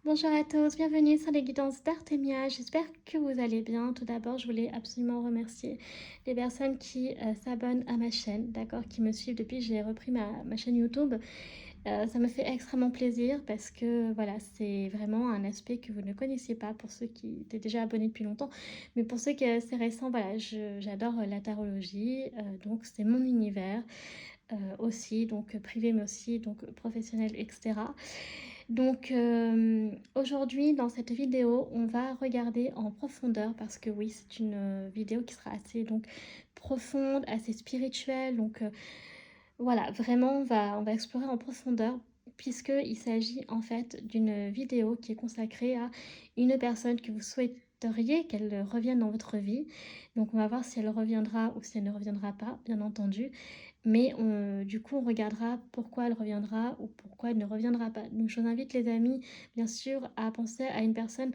Bonjour à tous, bienvenue sur les guidances d'Artemia. J'espère que vous allez bien. Tout d'abord, je voulais absolument remercier les personnes qui s'abonnent à ma chaîne, d'accord, qui me suivent depuis que j'ai repris ma chaîne YouTube. Ça me fait extrêmement plaisir parce que voilà, c'est vraiment un aspect que vous ne connaissiez pas pour ceux qui étaient déjà abonnés depuis longtemps. Mais pour ceux qui c'est récent, voilà, j'adore la tarologie, donc c'est mon univers aussi, donc privé mais aussi donc professionnel, etc. Donc aujourd'hui dans cette vidéo on va regarder en profondeur parce que oui c'est une vidéo qui sera assez donc profonde, assez spirituelle, donc voilà vraiment on va explorer en profondeur puisqu'il s'agit en fait d'une vidéo qui est consacrée à une personne que vous souhaiteriez qu'elle revienne dans votre vie. Donc on va voir si elle reviendra ou si elle ne reviendra pas, bien entendu. Mais du coup, on regardera pourquoi elle reviendra ou pourquoi elle ne reviendra pas. Donc, je vous invite, les amis, bien sûr, à penser à une personne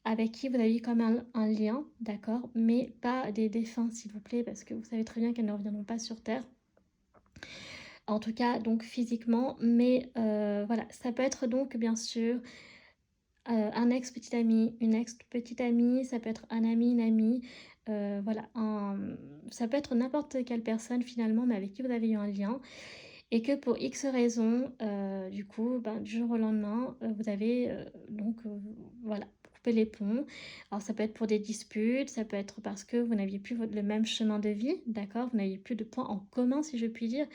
avec qui vous avez comme un lien, d'accord? Mais pas des défunts, s'il vous plaît, parce que vous savez très bien qu'elles ne reviendront pas sur Terre. En tout cas, donc physiquement. Mais voilà, ça peut être donc, bien sûr, un ex-petit ami, une ex-petite amie, ça peut être un ami, une amie. Voilà, ça peut être n'importe quelle personne finalement, mais avec qui vous avez eu un lien. Et que pour X raisons, du coup, ben, du jour au lendemain, vous avez donc voilà, coupé les ponts. Alors ça peut être pour des disputes, ça peut être parce que vous n'aviez plus le même chemin de vie, d'accord? Vous n'aviez plus de points en commun, si je puis dire.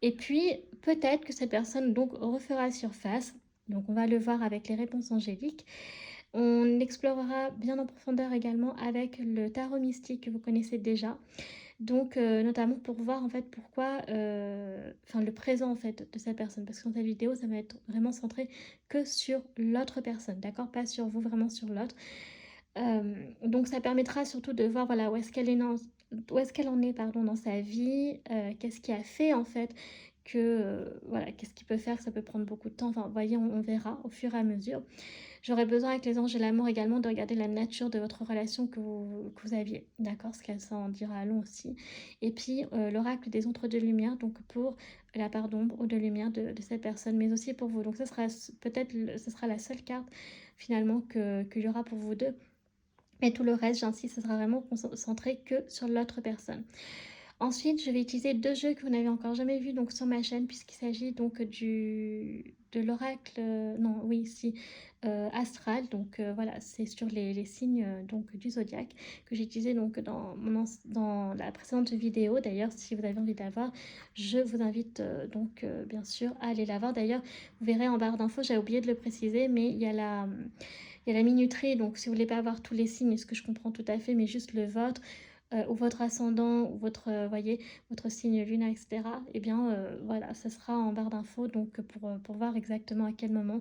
Et puis, peut-être que cette personne donc refera surface. Donc on va le voir avec les réponses angéliques. On explorera bien en profondeur également avec le tarot mystique que vous connaissez déjà. Donc, notamment pour voir en fait pourquoi, enfin le présent en fait de cette personne. Parce que dans cette vidéo, ça va être vraiment centré que sur l'autre personne, d'accord? Pas sur vous, vraiment sur l'autre. Donc ça permettra surtout de voir voilà, où est-ce qu'elle en est pardon, dans sa vie, qu'est-ce qui a fait en fait que, voilà, qu'est-ce qui peut faire que ça peut prendre beaucoup de temps. Enfin, vous voyez, on verra au fur et à mesure. J'aurais besoin avec les anges et l'amour également de regarder la nature de votre relation que vous aviez, d'accord? Ce qu'elle s'en dira long aussi. Et puis l'oracle des entre-deux lumières, donc pour la part d'ombre ou de lumière de cette personne, mais aussi pour vous. Donc ce sera peut-être ce sera la seule carte finalement qu'il y aura pour vous deux. Mais tout le reste, j'insiste, ce sera vraiment concentré que sur l'autre personne. Ensuite, je vais utiliser deux jeux que vous n'avez encore jamais vus donc sur ma chaîne, puisqu'il s'agit donc de l'oracle, non, oui, si, astral. Donc voilà, c'est sur les signes donc du zodiaque que j'ai utilisé donc dans la précédente vidéo. D'ailleurs, si vous avez envie de la voir, je vous invite donc bien sûr à aller la voir. D'ailleurs, vous verrez en barre d'infos, j'ai oublié de le préciser, mais il y a la minuterie. Donc si vous voulez pas avoir tous les signes, ce que je comprends tout à fait, mais juste le vôtre, ou votre ascendant, ou votre, voyez, votre signe lunaire, etc. Eh bien, voilà, ça sera en barre d'infos, donc pour voir exactement à quel moment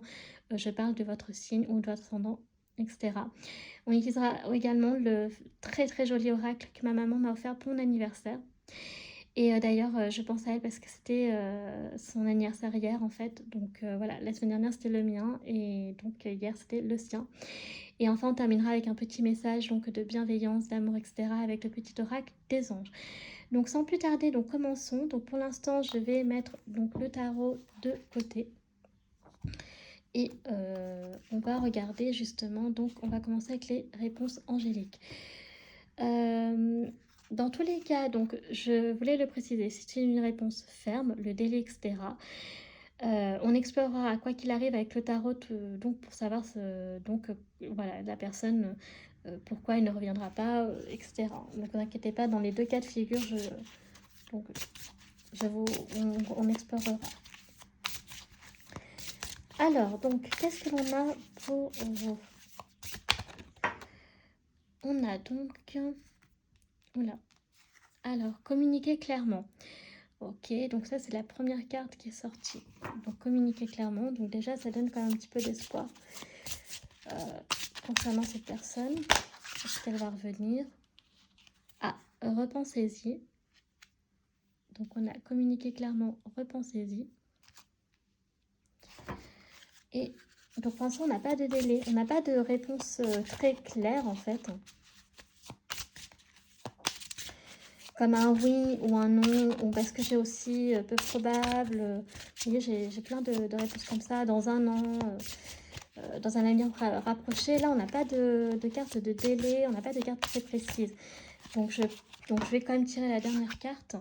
je parle de votre signe ou de votre ascendant, etc. On utilisera également le très très joli oracle que ma maman m'a offert pour mon anniversaire. Et d'ailleurs, je pense à elle parce que c'était son anniversaire hier en fait. Donc voilà, la semaine dernière c'était le mien et donc hier c'était le sien. Et enfin, on terminera avec un petit message donc de bienveillance, d'amour, etc. avec le petit oracle des anges. Donc sans plus tarder, donc commençons. Donc pour l'instant, je vais mettre donc le tarot de côté. Et on va regarder justement, donc on va commencer avec les réponses angéliques. Dans tous les cas, donc je voulais le préciser, si c'est une réponse ferme, le délai, etc. On explorera quoi qu'il arrive avec le tarot, donc pour savoir donc voilà la personne, pourquoi elle ne reviendra pas, etc. Donc ne vous inquiétez pas, dans les deux cas de figure, donc, on explorera. Alors, donc, qu'est-ce que l'on a pour vous? On a donc... Oula. Alors, communiquer clairement. Ok, donc ça, c'est la première carte qui est sortie. Donc, communiquer clairement. Donc, déjà, ça donne quand même un petit peu d'espoir concernant cette personne. Est-ce qu'elle va revenir? Ah, repensez-y. Donc, on a communiqué clairement, repensez-y. Et donc, pour l'instant, on n'a pas de délai. On n'a pas de réponse très claire, en fait. Comme un oui ou un non, ou parce que j'ai aussi peu probable. Vous voyez, j'ai plein de réponses comme ça, dans un an. dans un avenir rapproché. Là, on n'a pas de carte de délai, on n'a pas de carte très précise. Donc je vais quand même tirer la dernière carte.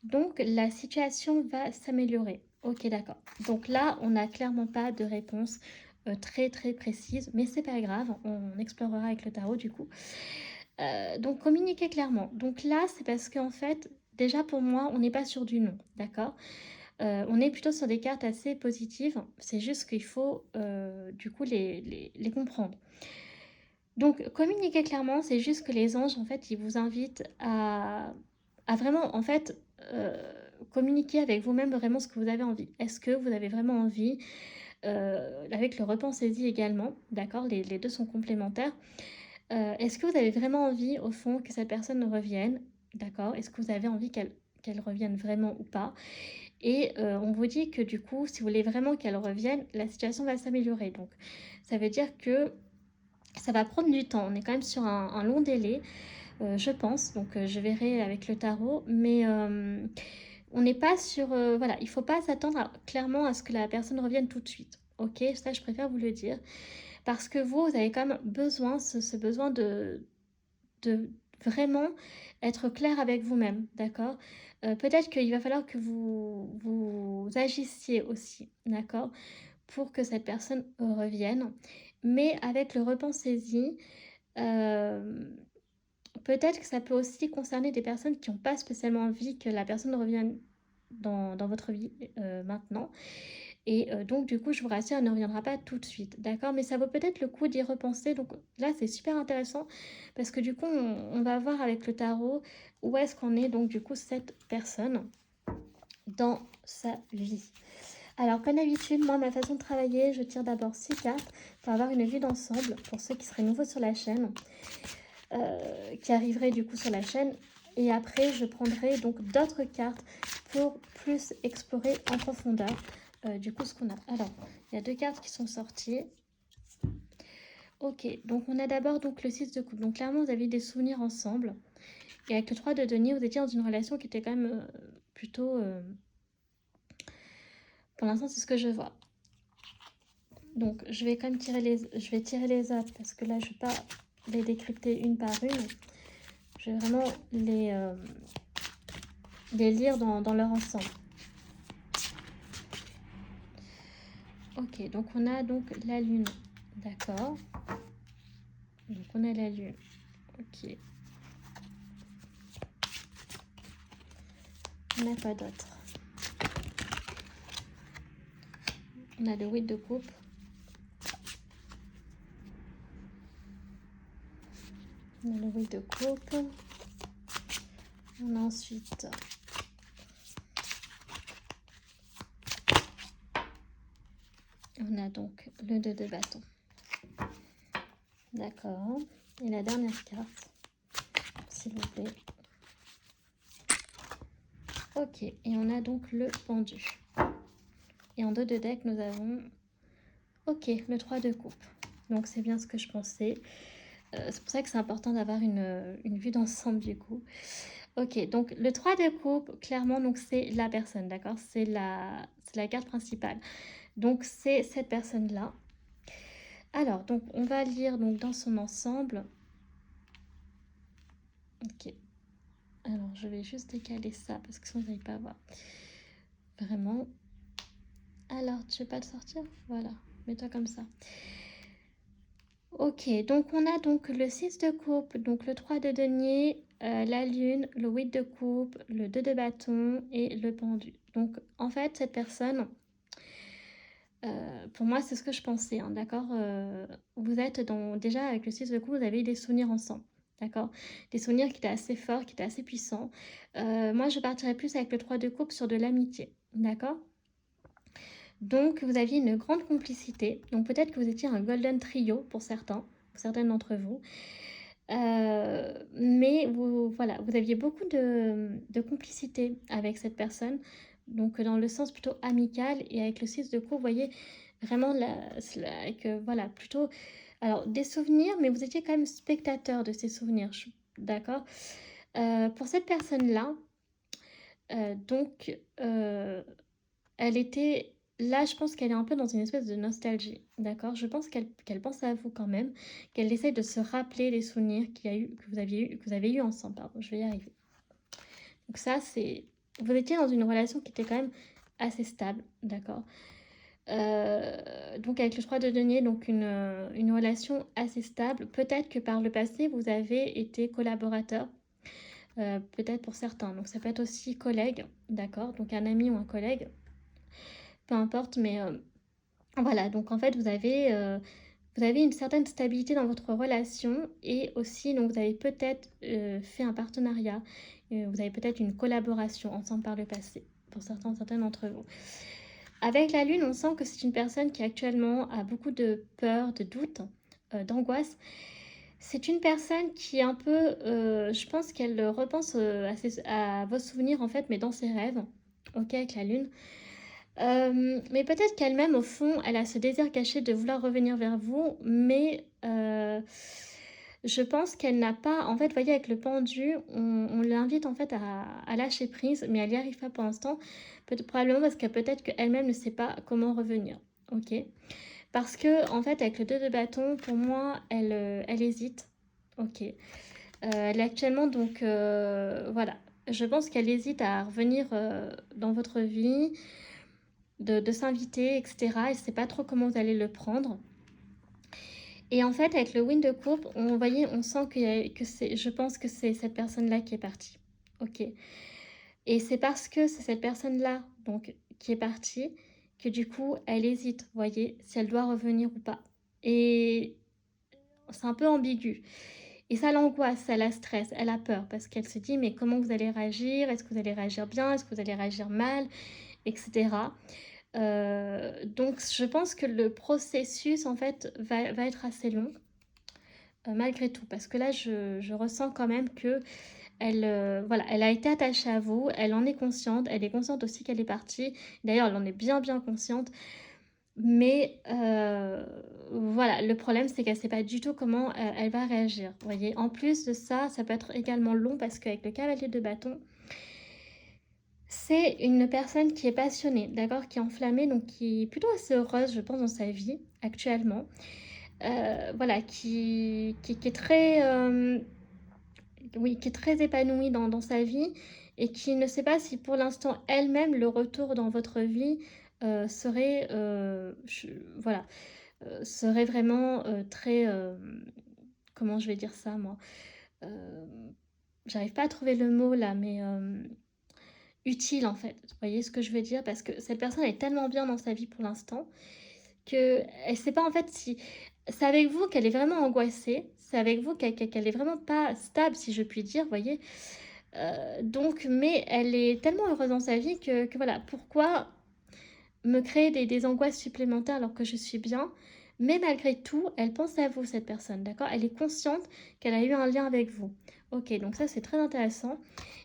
Donc, la situation va s'améliorer. Ok, d'accord. Donc là, on n'a clairement pas de réponse très très précise, mais c'est pas grave, on explorera avec le tarot du coup. Donc, communiquer clairement. Donc là, c'est parce qu'en fait, déjà pour moi, on n'est pas sur du non, d'accord. On est plutôt sur des cartes assez positives, c'est juste qu'il faut du coup les comprendre. Donc, communiquer clairement, c'est juste que les anges, en fait, ils vous invitent à vraiment, en fait, communiquer avec vous-même vraiment ce que vous avez envie. Est-ce que vous avez vraiment envie, avec le repensez-y également, d'accord, les deux sont complémentaires. Est-ce que vous avez vraiment envie, au fond, que cette personne revienne, d'accord? Est-ce que vous avez envie qu'elle revienne vraiment ou pas? Et on vous dit que du coup, si vous voulez vraiment qu'elle revienne, la situation va s'améliorer. Donc, ça veut dire que ça va prendre du temps. On est quand même sur un long délai, je pense. Donc, je verrai avec le tarot. Mais on n'est pas sur... voilà, il ne faut pas s'attendre clairement à ce que la personne revienne tout de suite. Ok, ça, je préfère vous le dire. Parce que vous avez quand même besoin, ce besoin de vraiment être clair avec vous-même, d'accord. Peut-être qu'il va falloir que vous agissiez aussi, d'accord, pour que cette personne revienne. Mais avec le repensez-y, peut-être que ça peut aussi concerner des personnes qui n'ont pas spécialement envie que la personne revienne dans votre vie maintenant. Et donc, du coup, je vous rassure, elle ne reviendra pas tout de suite, d'accord? Mais ça vaut peut-être le coup d'y repenser. Donc là, c'est super intéressant parce que du coup, on va voir avec le tarot où est-ce qu'on est, donc du coup, cette personne dans sa vie. Alors, comme d'habitude, moi, ma façon de travailler, je tire d'abord 6 cartes pour avoir une vue d'ensemble pour ceux qui seraient nouveaux sur la chaîne, qui arriveraient du coup sur la chaîne. Et après, je prendrai donc d'autres cartes pour plus explorer en profondeur du coup ce qu'on a. Alors, il y a 2 cartes qui sont sorties. Ok, donc on a d'abord donc le 6 de coupe. Donc clairement, vous avez des souvenirs ensemble. Et avec le 3 de denier, vous étiez dans une relation qui était quand même plutôt... pour l'instant, c'est ce que je vois. Donc, je vais quand même tirer les autres parce que là, je ne vais pas les décrypter une par une. Je vais vraiment les lire dans leur ensemble. Ok, donc on a donc la lune. D'accord. Donc on a la lune. Ok. On a quoi d'autre? On a le 8 de coupe. On a le 8 de coupe. On a ensuite on a donc le 2 de bâton. D'accord. Et la dernière carte, s'il vous plaît. Ok. Et on a donc le pendu. Et en 2 de deck, nous avons... Ok, le 3 de coupe. Donc c'est bien ce que je pensais. C'est pour ça que c'est important d'avoir une vue d'ensemble du coup. Ok, donc le 3 de coupe, clairement, donc c'est la personne, d'accord? C'est la carte principale. Donc c'est cette personne-là. Alors, donc on va lire donc dans son ensemble. Ok. Alors, je vais juste décaler ça parce que sinon vous n'allez pas voir. Vraiment. Alors, tu veux pas te sortir? Voilà, mets-toi comme ça. Ok, donc on a donc le 6 de coupe, donc le 3 de denier, la lune, le 8 de coupe, le 2 de bâton et le pendu. Donc en fait, cette personne, pour moi, c'est ce que je pensais, hein, d'accord. Vous êtes déjà avec le 6 de coupe, vous avez eu des souvenirs ensemble, d'accord. Des souvenirs qui étaient assez forts, qui étaient assez puissants. Moi, je partirais plus avec le 3 de coupe sur de l'amitié, d'accord. Donc, vous aviez une grande complicité. Donc, peut-être que vous étiez un golden trio pour certains, pour certaines d'entre vous. Mais voilà, vous aviez beaucoup de complicité avec cette personne. Donc, dans le sens plutôt amical. Et avec le 6 de coupe, vous voyez vraiment voilà, plutôt... Alors, des souvenirs, mais vous étiez quand même spectateur de ces souvenirs. D'accord. Pour cette personne-là, donc, elle était là, je pense qu'elle est un peu dans une espèce de nostalgie, d'accord? Je pense qu'elle pense à vous quand même, qu'elle essaie de se rappeler les souvenirs qu'il y a eu que vous avez eu ensemble, pardon, je vais y arriver. Donc ça, c'est vous étiez dans une relation qui était quand même assez stable, d'accord? Donc avec le 3 de denier, donc une relation assez stable. Peut-être que par le passé, vous avez été collaborateur, peut-être pour certains. Donc ça peut être aussi collègue, d'accord? Donc un ami ou un collègue, peu importe, mais voilà. Donc en fait, vous avez une certaine stabilité dans votre relation et aussi, donc vous avez peut-être fait un partenariat, vous avez peut-être une collaboration ensemble par le passé, pour certains d'entre vous. Avec la lune, on sent que c'est une personne qui actuellement a beaucoup de peur, de doute, d'angoisse. C'est une personne qui est un peu, je pense qu'elle repense à vos souvenirs en fait, mais dans ses rêves, ok, avec la lune. Mais peut-être qu'elle-même, au fond, elle a ce désir caché de vouloir revenir vers vous, mais je pense qu'elle n'a pas... En fait, vous voyez, avec le pendu, on l'invite en fait à lâcher prise, mais elle n'y arrive pas pour l'instant. Probablement parce que peut-être qu'elle-même ne sait pas comment revenir. Ok. Parce que, en fait, avec le 2 de bâton, pour moi, elle hésite. Ok. Elle est actuellement, donc, voilà. Je pense qu'elle hésite à revenir dans votre vie, de s'inviter, etc. Elle ne sait pas trop comment vous allez le prendre. Et en fait, avec le wind de coupe, voyez, on sent que c'est, je pense que c'est cette personne-là qui est partie. Ok. Et c'est parce que c'est cette personne-là, donc, qui est partie, que du coup, elle hésite, voyez, si elle doit revenir ou pas. Et c'est un peu ambigu. Et ça l'angoisse, ça la stresse, elle a peur parce qu'elle se dit mais comment vous allez réagir? Est-ce que vous allez réagir bien? Est-ce que vous allez réagir mal? Etc. Donc je pense que le processus en fait va être assez long malgré tout parce que là je ressens quand même que voilà, elle a été attachée à vous, elle en est consciente, elle est consciente aussi qu'elle est partie. D'ailleurs, elle en est bien bien consciente. Mais voilà, le problème, c'est qu'elle ne sait pas du tout comment elle va réagir. Vous voyez, en plus de ça, ça peut être également long parce qu'avec le cavalier de bâton, c'est une personne qui est passionnée, d'accord, qui est enflammée, donc qui est plutôt assez heureuse, je pense, dans sa vie actuellement. Voilà, qui est très, oui, qui est très épanouie dans sa vie et qui ne sait pas si pour l'instant elle-même le retour dans votre vie serait, voilà, serait vraiment très, comment je vais dire ça moi? Heu, J'arrive pas à trouver le mot là, mais utile en fait. Vous voyez ce que je veux dire? Parce que cette personne est tellement bien dans sa vie pour l'instant qu'elle ne sait pas en fait si c'est avec vous qu'elle est vraiment angoissée, c'est avec vous qu'elle est vraiment pas stable si je puis dire, vous voyez? Donc mais elle est tellement heureuse dans sa vie que voilà, pourquoi me créer des angoisses supplémentaires alors que je suis bien? Mais malgré tout, elle pense à vous cette personne, d'accord? Elle est consciente qu'elle a eu un lien avec vous. OK, donc ça c'est très intéressant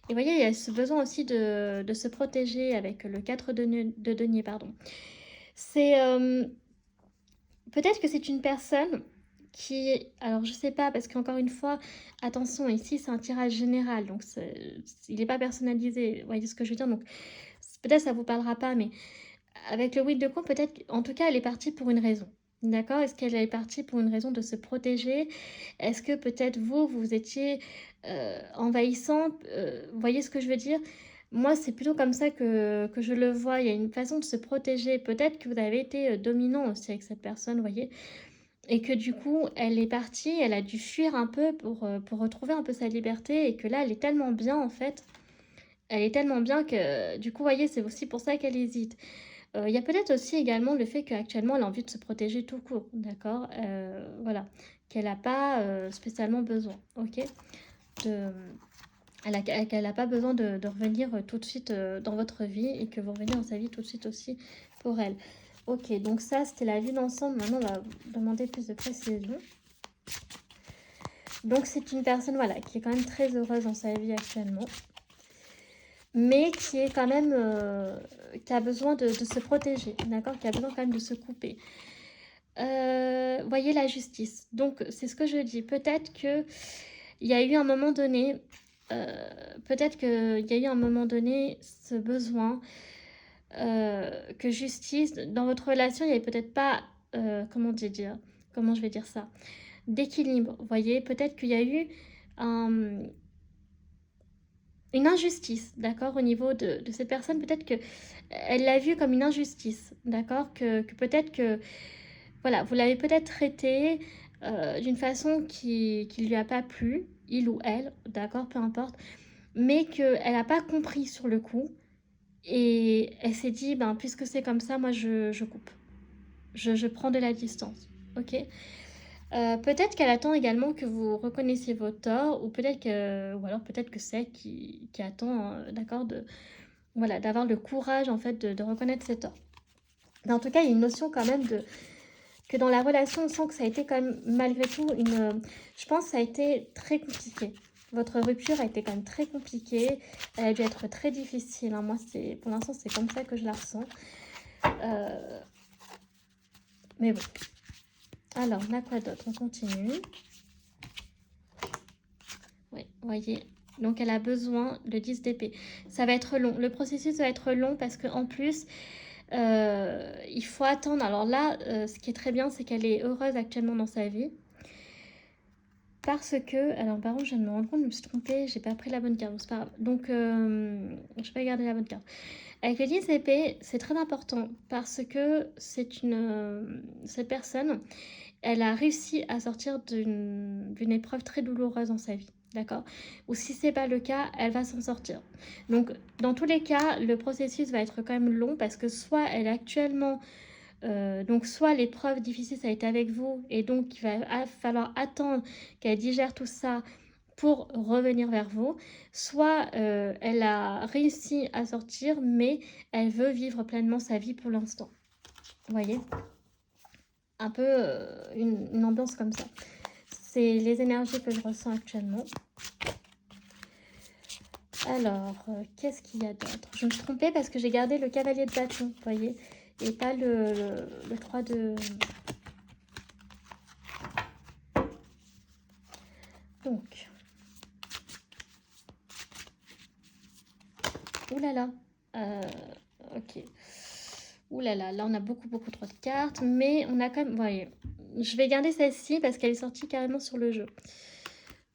et vous voyez, il y a ce besoin aussi de se protéger avec le 4 de denier, pardon. C'est, peut-être que c'est une personne qui alors je sais pas parce qu'encore une fois, attention ici c'est un tirage général donc il est pas personnalisé, vous voyez ce que je veux dire? Donc peut-être ça vous parlera pas mais avec le 8 de coupe, peut-être en tout cas, elle est partie pour une raison. D'accord? Est-ce qu'elle est partie pour une raison de se protéger? Est-ce que peut-être vous, vous étiez, envahissant? Vous voyez ce que je veux dire? Moi, c'est plutôt comme ça que je le vois. Il y a une façon de se protéger. Peut-être que vous avez été, dominant aussi avec cette personne, vous voyez? Et que du coup, elle est partie, elle a dû fuir un peu pour retrouver un peu sa liberté et que là, elle est tellement bien, en fait. Elle est tellement bien que, du coup, vous voyez, c'est aussi pour ça qu'elle hésite. Il y a peut-être aussi également le fait qu'actuellement elle a envie de se protéger tout court, d'accord? Voilà, qu'elle a pas, spécialement besoin, OK? De qu'elle a pas besoin de revenir, tout de suite, dans votre vie et que vous revenez dans sa vie tout de suite aussi pour elle. OK, donc ça c'était la vue d'ensemble. Maintenant on va demander plus de précision. Donc c'est une personne, voilà, qui est quand même très heureuse dans sa vie actuellement, mais qui est quand même, qui a besoin de se protéger, d'accord? Qui a besoin quand même de se couper. Voyez la justice. Donc c'est ce que je dis. Peut-être qu'il y a eu un moment donné, peut-être qu'il y a eu un moment donné ce besoin, que justice, dans votre relation, il n'y avait peut-être pas, comment je vais dire ça, d'équilibre. Vous voyez, peut-être qu'il y a eu un, une injustice, d'accord, au niveau de cette personne. Peut-être que elle l'a vu comme une injustice, d'accord, que peut-être que, voilà, vous l'avez peut-être traité d'une façon qui lui a pas plu, il ou elle, d'accord, peu importe, mais qu'elle n'a pas compris sur le coup. Et elle s'est dit, ben, puisque c'est comme ça, moi, je coupe. Je prends de la distance. Ok. Peut-être qu'elle attend également que vous reconnaissiez vos torts, ou ou alors peut-être que c'est elle qui attend, d'accord, voilà, d'avoir le courage en fait de reconnaître ses torts. Mais en tout cas, il y a une notion quand même que dans la relation, on sent que ça a été quand même malgré tout je pense que ça a été très compliqué. Votre rupture a été quand même très compliquée. Elle a dû être très difficile, hein. Moi, pour l'instant, c'est comme ça que je la ressens. Mais bon. Alors, on a quoi d'autre? On continue. Oui, voyez. Donc, elle a besoin de 10 d'épée. Ça va être long. Le processus va être long parce qu'en plus, il faut attendre. Alors là, ce qui est très bien, c'est qu'elle est heureuse actuellement dans sa vie. Parce que, alors par contre, je viens de me rendre compte, je me suis trompée, j'ai pas pris la bonne carte, c'est pas grave. Donc, je vais pas garder la bonne carte. Avec les 10 épées, c'est très important parce que cette personne, elle a réussi à sortir d'une épreuve très douloureuse dans sa vie, d'accord? Ou si c'est pas le cas, elle va s'en sortir. Donc, dans tous les cas, le processus va être quand même long parce que soit elle est actuellement donc soit l'épreuve difficile ça a été avec vous et donc il va falloir attendre qu'elle digère tout ça pour revenir vers vous, soit elle a réussi à sortir mais elle veut vivre pleinement sa vie pour l'instant. Vous voyez? Un peu une ambiance comme ça. C'est les énergies que je ressens actuellement. Alors, qu'est-ce qu'il y a d'autre? Je me suis trompée parce que j'ai gardé le cavalier de bâton, vous voyez, et pas le 3 de... Donc, ouh là là, ok. Ouh là là, là on a beaucoup trop de cartes, mais on a quand même... Voyez, je vais garder celle-ci parce qu'elle est sortie carrément sur le jeu.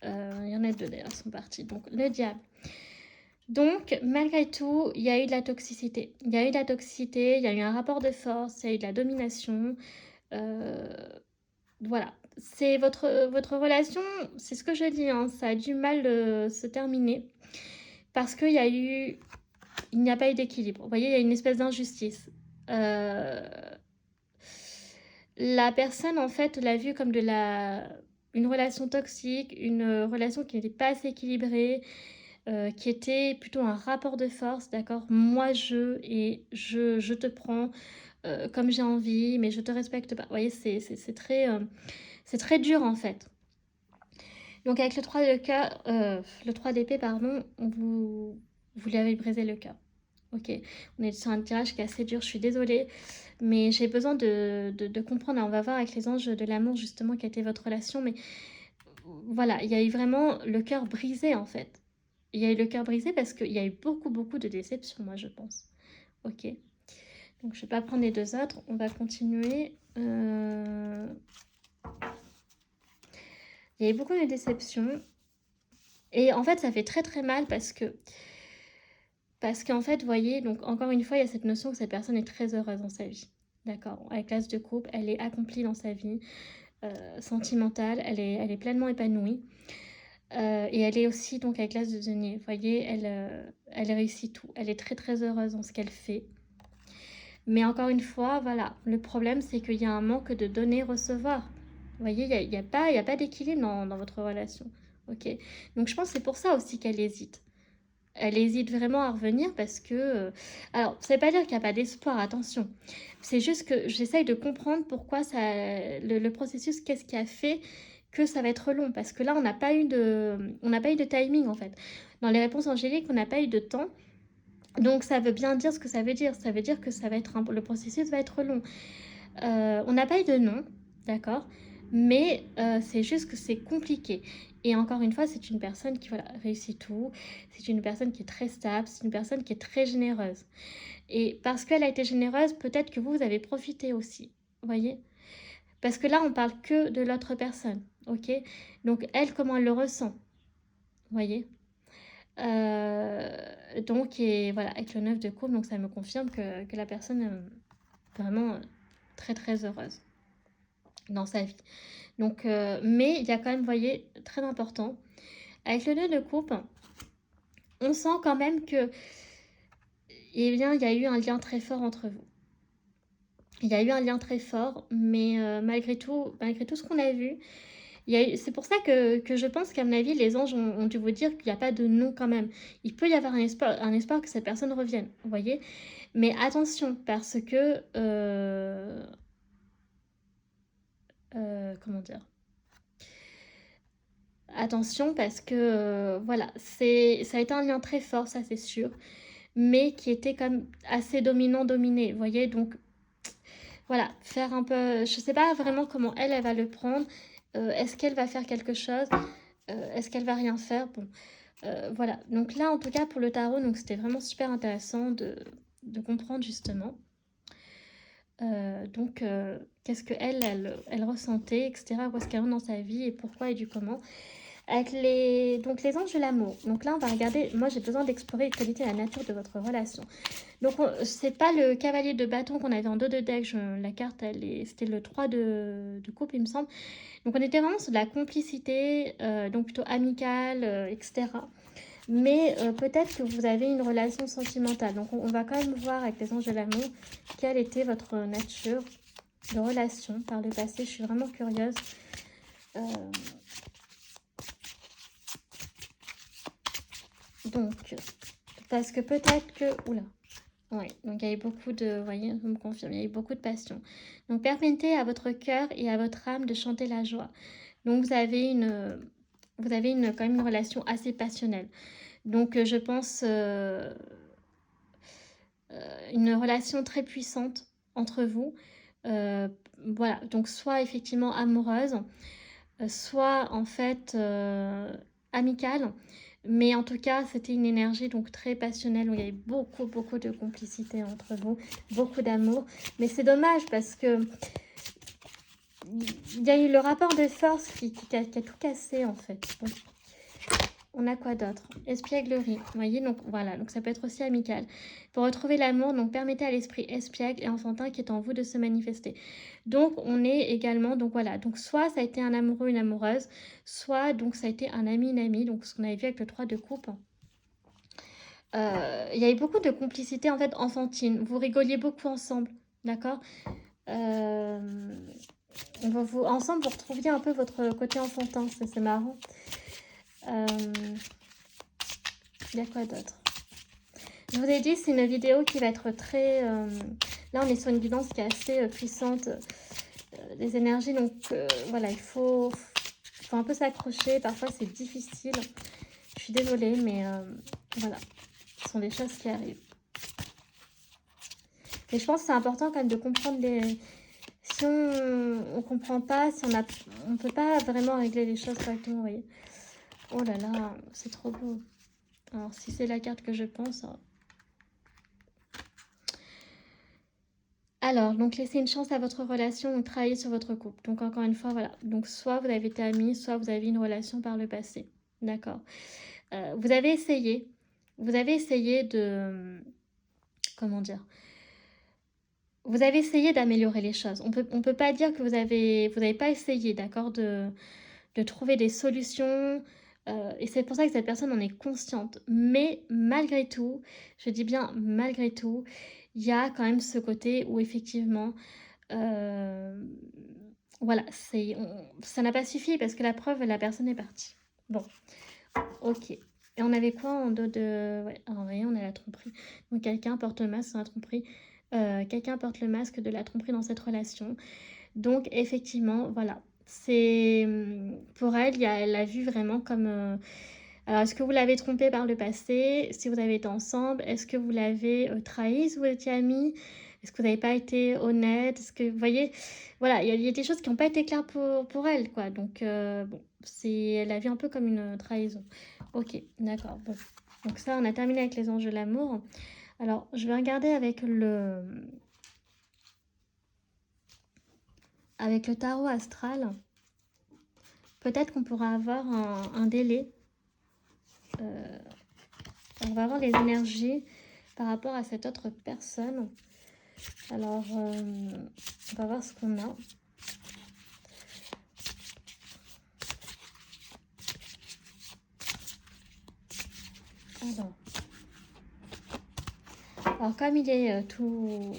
Il y en a deux d'ailleurs, elles sont parties. Donc, le diable. Donc, malgré tout, il y a eu de la toxicité. Il y a eu de la toxicité, il y a eu un rapport de force, il y a eu de la domination. Voilà. C'est votre relation, c'est ce que je dis, hein, ça a du mal se terminer. Parce qu'il y a eu... Il n'y a pas eu d'équilibre. Vous voyez, il y a une espèce d'injustice. La personne, en fait, l'a vu comme une relation toxique, une relation qui n'était pas assez équilibrée, qui était plutôt un rapport de force, d'accord? Moi, et je te prends comme j'ai envie, mais je te respecte pas. Vous voyez, c'est très dur, en fait. Donc, avec le 3 de cœur, le 3 d'épée, pardon, vous lui avez brisé le cœur. Ok, on est sur un tirage qui est assez dur, je suis désolée, mais j'ai besoin de comprendre. On va voir avec les anges de l'amour justement quelle était votre relation, mais voilà, il y a eu vraiment le cœur brisé en fait. Il y a eu le cœur brisé parce qu'il y a eu beaucoup de déceptions, moi je pense. Ok, donc je vais pas prendre les deux autres, on va continuer. Il y a eu beaucoup de déceptions et en fait ça fait très mal parce qu'en fait, vous voyez, donc encore une fois, il y a cette notion que cette personne est très heureuse dans sa vie. D'accord? Avec l'as de coupe, elle est accomplie dans sa vie sentimentale, elle est pleinement épanouie. Et elle est aussi, donc, avec l'as de denier. Vous voyez, elle réussit tout. Elle est très heureuse dans ce qu'elle fait. Mais encore une fois, voilà, le problème, c'est qu'il y a un manque de donner-recevoir. Vous voyez, il y a pas d'équilibre dans votre relation. Ok? Donc, je pense que c'est pour ça aussi qu'elle hésite. Elle hésite vraiment à revenir parce que... alors, ça ne veut pas dire qu'il n'y a pas d'espoir, attention. C'est juste que j'essaye de comprendre pourquoi le processus, qu'est-ce qui a fait que ça va être long. Parce que là, on n'a pas eu de timing, en fait. Dans les réponses angéliques, on n'a pas eu de temps. Donc, ça veut bien dire ce que ça veut dire. Ça veut dire que le processus va être long. On n'a pas eu de nom, d'accord? Mais c'est juste que c'est compliqué. Et encore une fois, c'est une personne qui voilà, réussit tout. C'est une personne qui est très stable. C'est une personne qui est très généreuse. Et parce qu'elle a été généreuse, peut-être que vous avez profité aussi, vous voyez? Parce que là, on parle que de l'autre personne, ok? Donc, elle, comment elle le ressent, vous voyez? Donc, et voilà, avec le 9 de coupe, donc ça me confirme que la personne est vraiment très très heureuse dans sa vie. Donc, mais il y a quand même, vous voyez, très important, avec le 9 de coupe, on sent quand même que, eh bien, il y a eu un lien très fort entre vous. Il y a eu un lien très fort, mais malgré tout ce qu'on a vu, c'est pour ça que je pense qu'à mon avis, les anges ont dû vous dire qu'il n'y a pas de non quand même. Il peut y avoir un espoir que cette personne revienne, vous voyez? Mais attention, parce que... comment dire? Attention, parce que, voilà, ça a été un lien très fort, ça c'est sûr, mais qui était quand même assez dominant-dominé, vous voyez? Donc, voilà, faire un peu... Je sais pas vraiment comment elle va le prendre. Est-ce qu'elle va faire quelque chose? Est-ce qu'elle va rien faire? Bon, voilà. Donc là, en tout cas, pour le tarot, donc c'était vraiment super intéressant de comprendre justement. Donc, qu'est-ce qu'elle elle ressentait, etc. Où est-ce qu'elle est dans sa vie et pourquoi et du comment. Avec donc les anges de l'amour. Donc là, on va regarder. Moi, j'ai besoin d'explorer les qualités et la nature de votre relation. Donc, c'est pas le cavalier de bâton qu'on avait en dos de deck. La carte, c'était le 3 de coupe, il me semble. Donc, on était vraiment sur de la complicité, donc plutôt amicale, etc. Mais peut-être que vous avez une relation sentimentale. Donc, on va quand même voir avec les anges de l'amour quelle était votre nature de relation par le passé. Je suis vraiment curieuse. Donc, parce que peut-être que... Oula. Ouais, donc il y a eu beaucoup de... Vous voyez, vous me confirme, il y a eu beaucoup de passion. Donc, permettez à votre cœur et à votre âme de chanter la joie. Donc, vous avez quand même une relation assez passionnelle. Donc, je pense une relation très puissante entre vous. Voilà, donc soit effectivement amoureuse, soit en fait amicale. Mais en tout cas, c'était une énergie donc très passionnelle où il y avait beaucoup, beaucoup de complicité entre vous, beaucoup d'amour. Mais c'est dommage parce que il y a eu le rapport de force qui a tout cassé en fait. Bon. On a quoi d'autre? Espièglerie, vous voyez, donc voilà, donc ça peut être aussi amical. Pour retrouver l'amour, donc permettez à l'esprit espiègle et enfantin qui est en vous de se manifester. Donc on est également, donc voilà, donc soit ça a été un amoureux, une amoureuse, soit donc ça a été un ami, une amie, donc ce qu'on avait vu avec le 3 de coupe. Il y avait beaucoup de complicité en fait enfantine, vous rigoliez beaucoup ensemble, d'accord? Ensemble vous retrouviez un peu votre côté enfantin, c'est marrant. Il y a quoi d'autre? Je vous ai dit, c'est une vidéo qui va être très... là, on est sur une guidance qui est assez puissante. Des énergies, donc voilà, il faut un peu s'accrocher. Parfois, c'est difficile. Je suis désolée, mais voilà, ce sont des choses qui arrivent. Et je pense que c'est important quand même de comprendre les... Si on ne comprend pas, si on ne peut pas vraiment régler les choses correctement, vous voyez. Oh là là, c'est trop beau. Alors, si c'est la carte que je pense... Alors, donc laissez une chance à votre relation, donc travaillez sur votre couple. Donc encore une fois, voilà. Donc soit vous avez été amis, soit vous avez une relation par le passé. D'accord. Vous avez essayé de... Comment dire? Vous avez essayé d'améliorer les choses. On peut pas dire que vous avez pas essayé, d'accord, de trouver des solutions. Et c'est pour ça que cette personne en est consciente. Mais malgré tout, je dis bien malgré tout, il y a quand même ce côté où effectivement, voilà, ça n'a pas suffi parce que la preuve, la personne est partie. Bon, ok. Et on avait quoi en dos de... Ouais, alors, vous voyez, on a la tromperie. Donc quelqu'un porte le masque dans la tromperie. Quelqu'un porte le masque de la tromperie dans cette relation. Donc effectivement, voilà. C'est pour elle, elle l'a vu vraiment comme... Alors, est-ce que vous l'avez trompé par le passé? Si vous avez été ensemble, est-ce que vous l'avez trahi si vous étiez amis? Est-ce que vous n'avez pas été honnête? Est-ce que, vous voyez, voilà, il y a des choses qui n'ont pas été claires pour elle, quoi. Donc, bon, elle l'a vu un peu comme une trahison. Ok, d'accord, bon. Donc ça, on a terminé avec les anges de l'amour. Alors, je vais regarder avec le tarot astral. Peut-être qu'on pourra avoir un délai. On va voir les énergies par rapport à cette autre personne. Alors, on va voir ce qu'on a. Alors comme il est tout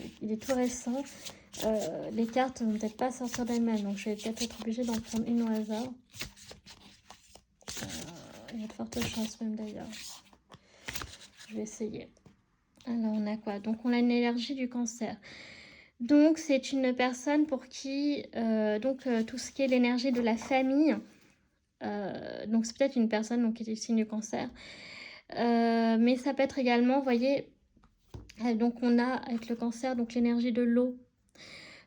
récent, les cartes ne vont peut-être pas sortir d'elles-mêmes, donc je vais peut-être être obligée d'en prendre une au hasard. Il y a de fortes chances même d'ailleurs. Je vais essayer. Alors on a quoi? Donc on a une énergie du cancer. Donc c'est une personne pour qui tout ce qui est l'énergie de la famille, donc c'est peut-être une personne donc, qui est du signe du cancer, mais ça peut être également, vous voyez, donc on a avec le cancer donc l'énergie de l'eau.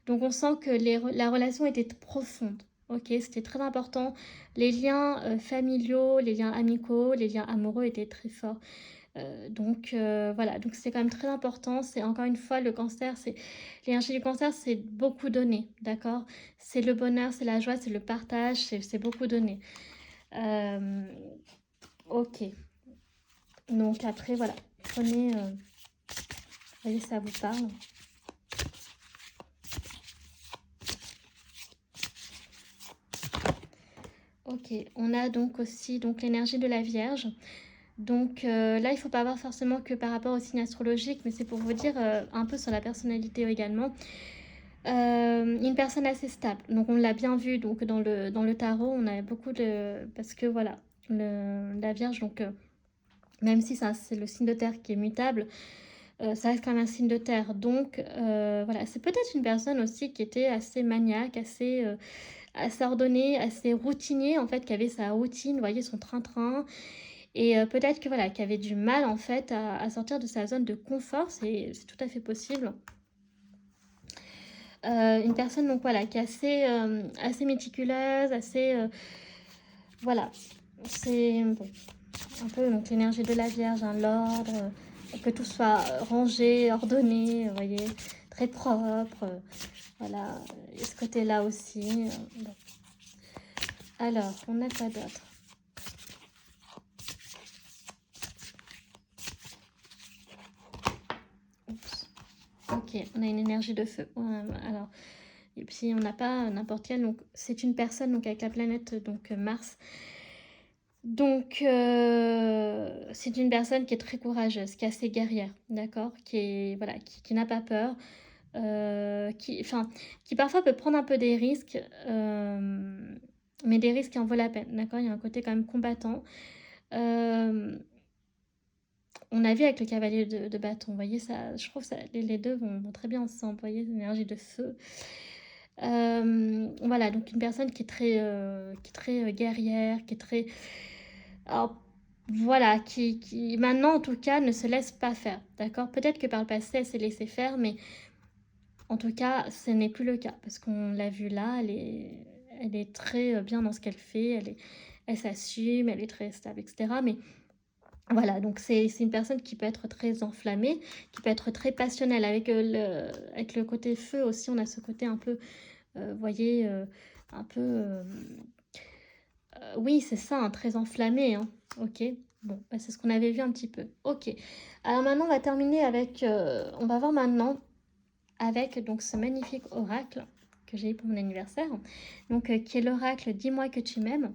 Donc on sent que la relation était profonde. Ok, c'était très important. Les liens familiaux, les liens amicaux, les liens amoureux étaient très forts. Voilà, donc c'est quand même très important. C'est encore une fois le cancer, c'est l'énergie du cancer, c'est beaucoup donné, d'accord? C'est le bonheur, c'est la joie, c'est le partage, c'est beaucoup donné. Ok. Donc après voilà, prenez, voyez ça vous parle. Ok, on a donc aussi l'énergie de la Vierge. Donc là, il ne faut pas voir forcément que par rapport au signe astrologique, mais c'est pour vous dire un peu sur la personnalité également. Une personne assez stable. Donc on l'a bien vu donc, dans le tarot, on a beaucoup de... Parce que voilà, la Vierge, donc même si c'est le signe de terre qui est mutable, ça reste quand même un signe de terre. Donc voilà, c'est peut-être une personne aussi qui était assez maniaque, assez ordonnée, assez routinier, en fait, qui avait sa routine, vous voyez, son train-train. Et peut-être que voilà, qui avait du mal en fait à sortir de sa zone de confort, c'est tout à fait possible. Une personne donc voilà qui est assez méticuleuse, assez voilà, c'est bon, un peu donc l'énergie de la Vierge, hein, l'ordre, que tout soit rangé, ordonné, vous voyez, très propre, voilà, et ce côté-là aussi. Bon. Alors, on a quoi d'autre? Ok, on a une énergie de feu. Alors, et puis on n'a pas n'importe quelle. Donc, c'est une personne donc avec la planète donc Mars. Donc, c'est une personne qui est très courageuse, qui est assez guerrière, d'accord, qui est voilà, qui n'a pas peur, qui parfois peut prendre un peu des risques, mais des risques qui en vaut la peine, d'accord. Il y a un côté quand même combattant. On a vu avec le cavalier de bâton, vous voyez, ça, je trouve que les deux vont très bien ensemble, vous voyez, l'énergie de feu. Voilà, donc une personne qui est très guerrière, qui est très... Alors, voilà, qui maintenant en tout cas ne se laisse pas faire, d'accord? Peut-être que par le passé elle s'est laissée faire, mais en tout cas ce n'est plus le cas, parce qu'on l'a vu là, elle est très bien dans ce qu'elle fait, elle s'assume, elle est très stable, etc. Mais voilà, donc c'est une personne qui peut être très enflammée, qui peut être très passionnelle. Avec le côté feu aussi, on a ce côté un peu, vous voyez, un peu... oui, c'est ça, hein, très enflammé. Hein. Ok, bon, bah, c'est ce qu'on avait vu un petit peu. Ok, alors maintenant, on va terminer avec... on va voir maintenant avec donc, ce magnifique oracle que j'ai eu pour mon anniversaire. Donc, qui est l'oracle « Dis-moi que tu m'aimes ».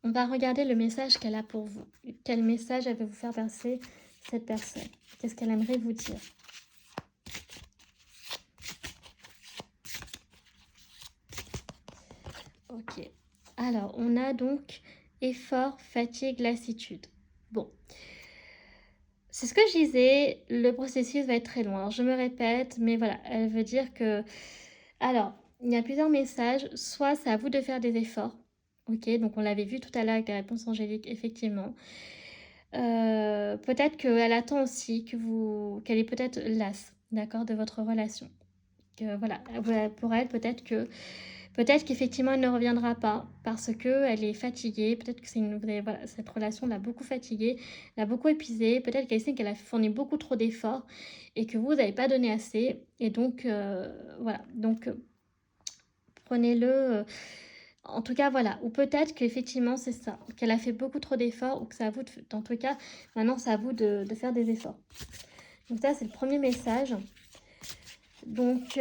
On va regarder le message qu'elle a pour vous. Quel message elle veut vous faire passer, cette personne? Qu'est-ce qu'elle aimerait vous dire? Ok. Alors, on a donc effort, fatigue, lassitude. Bon. C'est ce que je disais, le processus va être très long. Alors, je me répète, mais voilà, elle veut dire que... Alors, il y a plusieurs messages. Soit c'est à vous de faire des efforts. Ok, donc on l'avait vu tout à l'heure avec les réponses angéliques, effectivement. Peut-être qu'elle attend aussi qu'elle est peut-être lasse, d'accord, de votre relation. Que, voilà, pour elle, peut-être Peut-être qu'effectivement, elle ne reviendra pas parce qu'elle est fatiguée. Peut-être que voilà, cette relation l'a beaucoup fatiguée, l'a beaucoup épuisée. Peut-être qu'elle sait qu'elle a fourni beaucoup trop d'efforts et que vous n'avez pas donné assez. Et donc, voilà. Donc, prenez-le. En tout cas, voilà. Ou peut-être qu'effectivement, c'est ça. Qu'elle a fait beaucoup trop d'efforts ou que c'est à vous, en tout cas, maintenant, c'est à vous de faire des efforts. Donc, ça, c'est le premier message. Donc,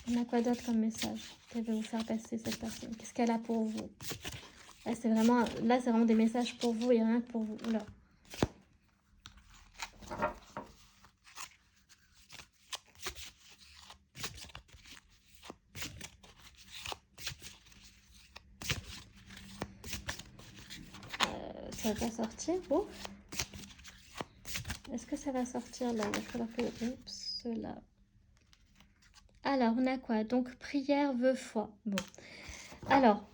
on a quoi d'autre comme message qu'elle veut vous faire passer, cette personne? Qu'est-ce qu'elle a pour vous? Là, c'est vraiment des messages pour vous et rien que pour vous. Oula. Ça va pas sortir, bon. Est-ce que ça va sortir là? Il va falloir que... Oups, là. Alors, on a quoi? Donc, prière, vœu, foi. Bon. Alors,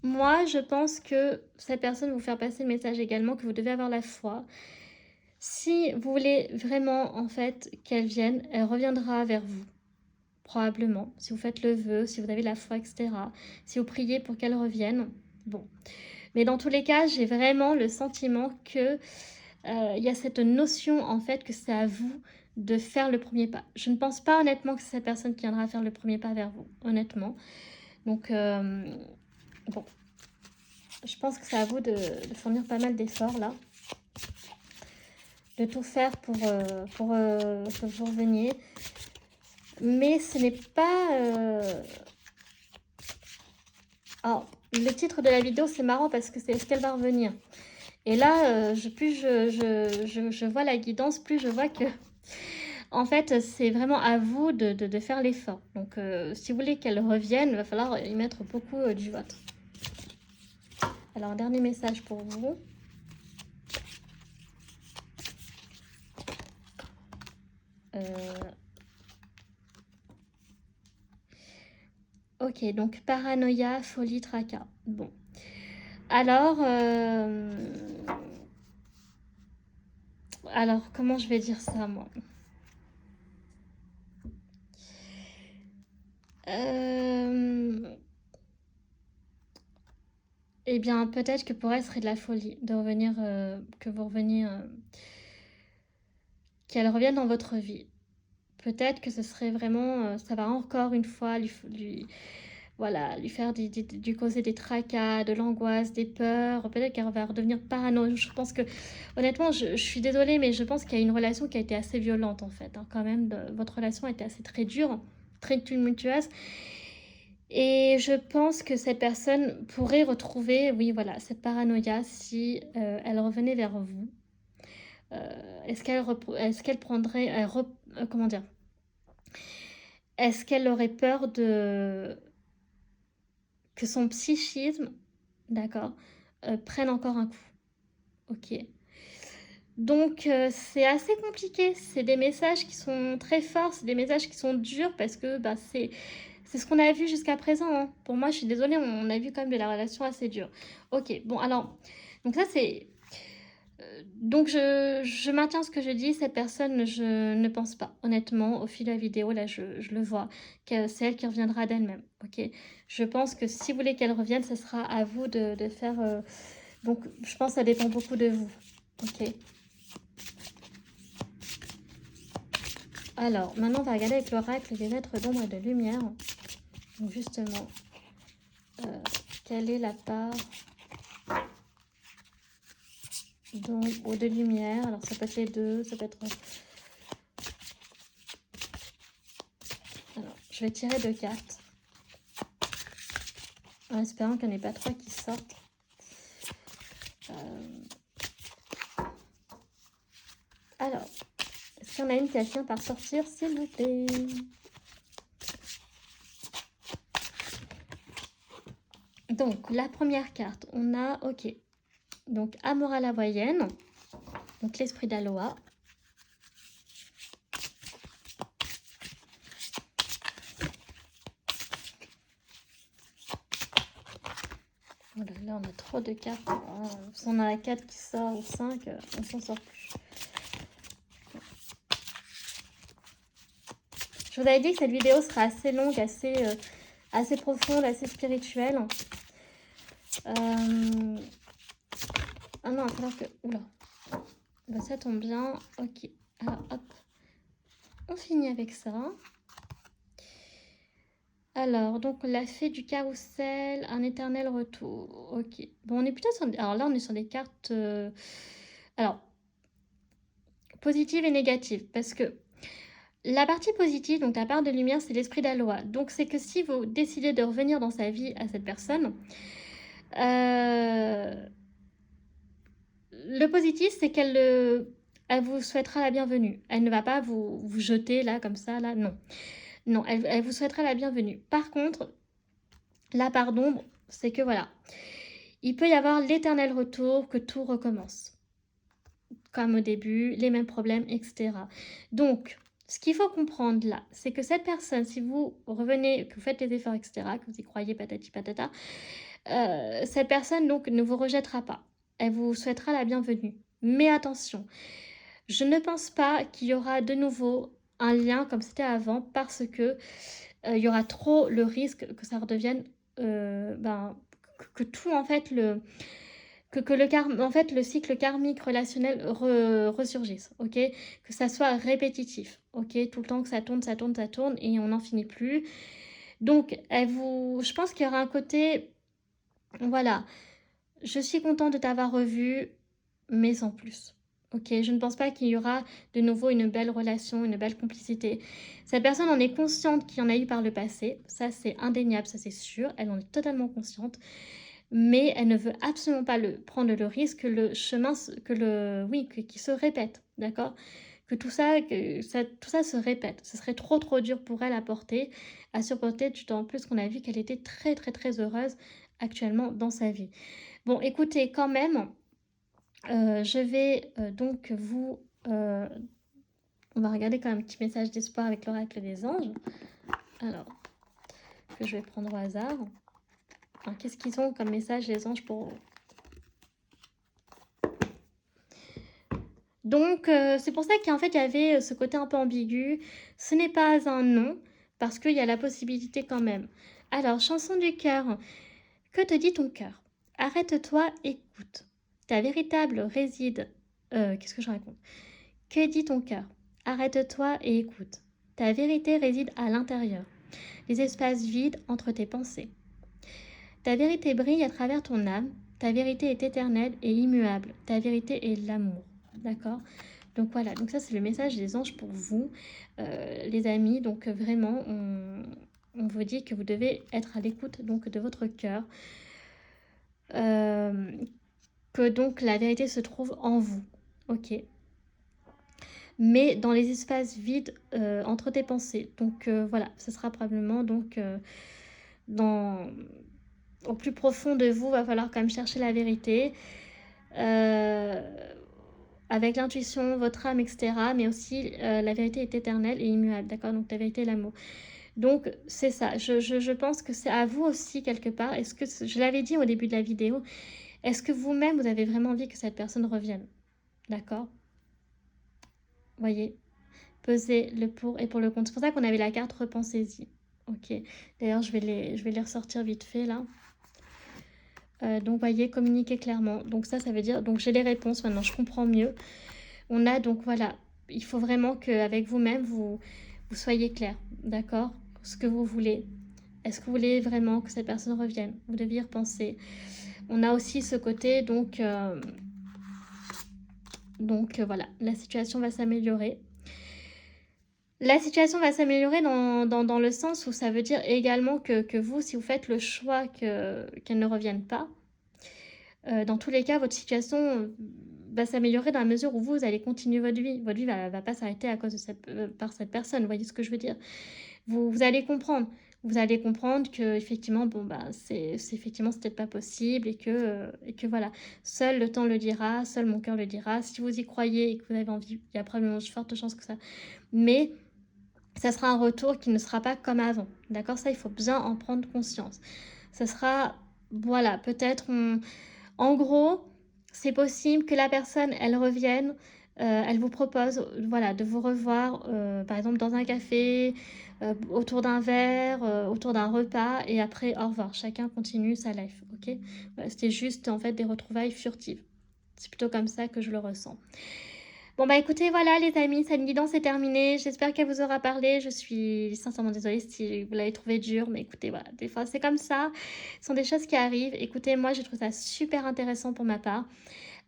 moi, je pense que cette personne va vous faire passer le message également que vous devez avoir la foi. Si vous voulez vraiment, en fait, qu'elle vienne, elle reviendra vers vous. Probablement. Si vous faites le vœu, si vous avez la foi, etc. Si vous priez pour qu'elle revienne. Bon. Mais dans tous les cas, j'ai vraiment le sentiment que il y a cette notion, en fait, que c'est à vous de faire le premier pas. Je ne pense pas honnêtement que c'est cette personne qui viendra faire le premier pas vers vous, honnêtement. Donc, bon. Je pense que c'est à vous de fournir pas mal d'efforts, là. De tout faire pour que vous reveniez. Mais ce n'est pas... Alors, le titre de la vidéo, c'est marrant parce que c'est « Est-ce qu'elle va revenir ?» Et là, plus je vois la guidance, plus je vois que... En fait, c'est vraiment à vous de faire l'effort. Donc, si vous voulez qu'elle revienne, il va falloir y mettre beaucoup du vôtre. Alors, un dernier message pour vous. Ok, donc paranoïa, folie, tracas. Bon. Alors, comment je vais dire ça, moi? Eh bien, peut-être que pour elle, ce serait de la folie de revenir, que vous reveniez, qu'elle revienne dans votre vie. Peut-être que ce serait vraiment, ça va encore une fois voilà, lui faire lui causer des tracas, de l'angoisse, des peurs. Peut-être qu'elle va redevenir parano. Je pense que, honnêtement, je suis désolée, mais je pense qu'il y a une relation qui a été assez violente, en fait. Hein, quand même, votre relation a été assez très dure, très tumultueuse. Et je pense que cette personne pourrait retrouver, oui, voilà, cette paranoïa si elle revenait vers vous. Est-ce qu'elle prendrait, comment dire? Est-ce qu'elle aurait peur que son psychisme, d'accord, prenne encore un coup? Ok. Donc, c'est assez compliqué. C'est des messages qui sont très forts, c'est des messages qui sont durs parce que bah, c'est ce qu'on a vu jusqu'à présent. Hein. Pour moi, je suis désolée, on a vu quand même de la relation assez dure. Ok, bon, alors, donc ça, c'est... Donc, je maintiens ce que je dis. Cette personne, je ne pense pas, honnêtement, au fil de la vidéo, là, je le vois, que c'est elle qui reviendra d'elle-même. Ok. Je pense que si vous voulez qu'elle revienne, ce sera à vous de faire... Donc, je pense que ça dépend beaucoup de vous. Ok. Alors, maintenant, on va regarder avec l'oracle des êtres d'ombre et de lumière. Donc, justement, quelle est la part d'ombre ou de lumière? Alors, ça peut être les deux, ça peut être... Alors, je vais tirer 2 cartes. En espérant qu'il n'y en ait pas 3 qui sortent. Alors, est-ce qu'il y en a une qui a fini par sortir, s'il vous plaît? Donc, la première carte, on a, ok, donc Amora la voyenne, donc l'esprit d'Aloa. Voilà, là, on a trop de cartes. Si on a la 4 qui sort ou 5, on s'en sort plus. Je vous avais dit que cette vidéo sera assez longue, assez profonde, assez spirituelle. Ah non, il va falloir que... Oula. Bah, ça tombe bien. Ok. Alors, hop. On finit avec ça. Alors, donc, la fée du carrousel, un éternel retour. Ok. Bon, on est plutôt sur... Alors là, on est sur des cartes... Alors, positives et négatives. Parce que la partie positive, donc la part de lumière, c'est l'esprit d'Aloa. Donc, c'est que si vous décidez de revenir dans sa vie à cette personne... Le positif, c'est qu'elle elle vous souhaitera la bienvenue. Elle ne va pas vous jeter là, comme ça, là, non. Non, elle vous souhaitera la bienvenue. Par contre, la part d'ombre, c'est que voilà, il peut y avoir l'éternel retour, que tout recommence. Comme au début, les mêmes problèmes, etc. Donc, ce qu'il faut comprendre là, c'est que cette personne, si vous revenez, que vous faites les efforts, etc., que vous y croyez, patati patata, cette personne donc ne vous rejettera pas. Elle vous souhaitera la bienvenue. Mais attention, je ne pense pas qu'il y aura de nouveau un lien comme c'était avant parce que il y aura trop le risque que ça redevienne que tout en fait le cycle karmique relationnel ressurgisse, ok, que ça soit répétitif, ok, tout le temps que ça tourne et on n'en finit plus. Donc je pense qu'il y aura un côté, voilà, je suis contente de t'avoir revu, mais sans plus. Ok, je ne pense pas qu'il y aura de nouveau une belle relation, une belle complicité. Cette personne en est consciente qu'il y en a eu par le passé. Ça, c'est indéniable, ça c'est sûr. Elle en est totalement consciente. Mais elle ne veut absolument pas prendre le risque que le chemin, qu'il se répète, d'accord, que tout ça se répète. Ce serait trop dur pour elle à supporter, d'autant plus qu'on a vu qu'elle était très heureuse actuellement dans sa vie. Bon, écoutez, quand même, je vais donc on va regarder quand même un petit message d'espoir avec l'oracle des anges. Alors, que je vais prendre au hasard. Alors, qu'est-ce qu'ils ont comme message les anges pour vous? Donc, c'est pour ça qu'en fait, il y avait ce côté un peu ambigu. Ce n'est pas un non, parce qu'il y a la possibilité quand même. Alors, chanson du cœur. Que te dit ton cœur? Arrête-toi, écoute. Ta véritable réside... qu'est-ce que je raconte? Que dit ton cœur? Arrête-toi et écoute. Ta vérité réside à l'intérieur, les espaces vides entre tes pensées. Ta vérité brille à travers ton âme. Ta vérité est éternelle et immuable. Ta vérité est l'amour. D'accord? Donc voilà, donc ça c'est le message des anges pour vous, les amis. Donc vraiment, on vous dit que vous devez être à l'écoute donc de votre cœur. Que donc la vérité se trouve en vous. Ok? Mais dans les espaces vides entre tes pensées. Donc voilà, ce sera probablement donc au plus profond de vous, va falloir quand même chercher la vérité. Avec l'intuition, votre âme, etc. Mais aussi, la vérité est éternelle et immuable, d'accord? Donc, la vérité est l'amour. Donc, c'est ça. Je pense que c'est à vous aussi, quelque part. Est-ce que, je l'avais dit au début de la vidéo, est-ce que vous-même, vous avez vraiment envie que cette personne revienne? D'accord? Voyez, pesez le pour et pour le contre. C'est pour ça qu'on avait la carte repensez-y. Ok. D'ailleurs, je vais les ressortir vite fait, là. Donc, voyez, communiquer clairement. Donc, ça veut dire... Donc, j'ai les réponses maintenant. Je comprends mieux. On a donc, voilà, il faut vraiment qu'avec vous-même, vous soyez clair, d'accord? Ce que vous voulez. Est-ce que vous voulez vraiment que cette personne revienne? Vous devez y repenser. On a aussi ce côté, donc voilà, la situation va s'améliorer. La situation va s'améliorer dans le sens où ça veut dire également que vous, si vous faites le choix qu'elle ne revienne pas, dans tous les cas, votre situation va s'améliorer dans la mesure où vous allez continuer votre vie. Votre vie va pas s'arrêter à cause de par cette personne. Vous voyez ce que je veux dire? Vous allez comprendre. Vous allez comprendre que effectivement, bon bah c'est effectivement c'est peut-être pas possible et que voilà. Seul le temps le dira, seul mon cœur le dira. Si vous y croyez et que vous avez envie, il y a probablement de fortes chances que ça. Mais ça sera un retour qui ne sera pas comme avant. D'accord? Ça, il faut bien en prendre conscience. Ça sera, voilà, peut-être en gros, c'est possible que la personne, elle revienne elle vous propose, voilà, de vous revoir, par exemple dans un café, autour d'un verre, autour d'un repas et après au revoir. Chacun continue sa life, OK? Voilà, c'était juste, en fait, des retrouvailles furtives. C'est plutôt comme ça que je le ressens. Bon, bah, écoutez, voilà les amis, cette guidance est terminée. J'espère qu'elle vous aura parlé. Je suis sincèrement désolée si vous l'avez trouvé dur, mais écoutez, voilà, des fois c'est comme ça. Ce sont des choses qui arrivent. Écoutez, moi j'ai trouvé ça super intéressant pour ma part.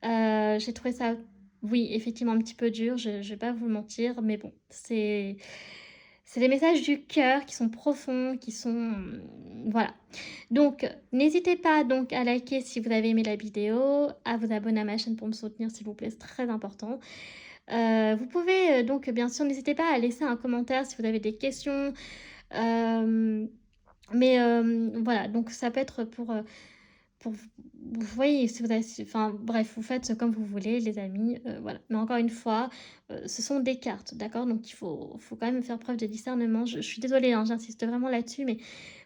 J'ai trouvé ça, oui, effectivement un petit peu dur, je vais pas vous mentir, mais bon, c'est des messages du cœur qui sont profonds, qui sont, voilà. Donc, n'hésitez pas donc à liker si vous avez aimé la vidéo, à vous abonner à ma chaîne pour me soutenir s'il vous plaît, c'est très important. Vous pouvez, donc bien sûr, n'hésitez pas à laisser un commentaire si vous avez des questions, hem, mais voilà, donc ça peut être pour vous voyez, si vous avez enfin bref, vous faites comme vous voulez les amis, voilà. Mais encore une fois, ce sont des cartes, d'accord? Donc il faut quand même faire preuve de discernement. Je suis désolée, hein, j'insiste vraiment là-dessus, mais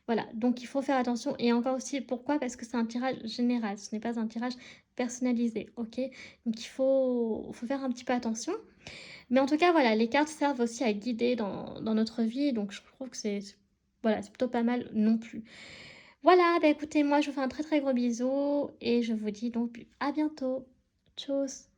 voilà, donc il faut faire attention et encore aussi pourquoi? Parce que c'est un tirage général, ce n'est pas un tirage personnalisé, OK? Donc il faut faire un petit peu attention. Mais en tout cas, voilà, les cartes servent aussi à guider dans notre vie, donc je trouve que voilà, c'est plutôt pas mal non plus. Voilà, bah, écoutez, moi je vous fais un très, très gros bisou et je vous dis donc à bientôt. Tchuss.